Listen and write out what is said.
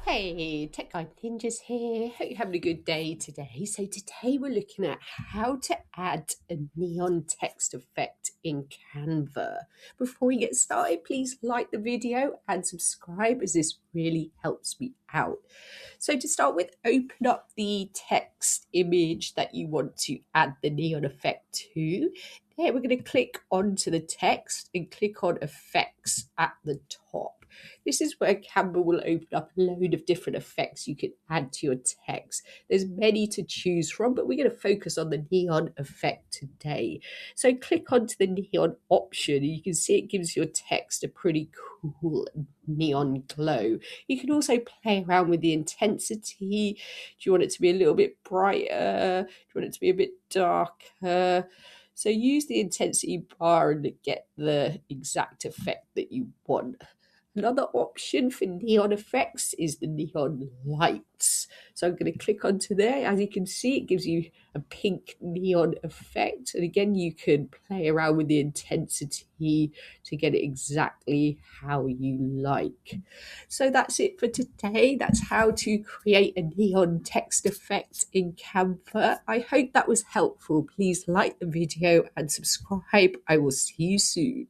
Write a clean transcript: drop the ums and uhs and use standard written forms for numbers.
Hey, Tech Guide Ninjas here. Hope you're having a good day today. So today we're looking at how to add a neon text effect in Canva. Before we get started, please like the video and subscribe as this really helps me out. So to start with, open up the text image that you want to add the neon effect to. There we're going to click onto the text and click on effects at the top. This is where Canva will open up a load of different effects you can add to your text. There's many to choose from, but we're going to focus on the neon effect today. So click onto the neon option and you can see it gives your text a pretty cool neon glow. You can also play around with the intensity. Do you want it to be a little bit brighter? Do you want it to be a bit darker? So use the intensity bar and get the exact effect that you want. Another option for neon effects is the neon lights. So I'm going to click onto there. As you can see, it gives you a pink neon effect. And again, you can play around with the intensity to get it exactly how you like. So that's it for today. That's how to create a neon text effect in Canva. I hope that was helpful. Please like the video and subscribe. I will see you soon.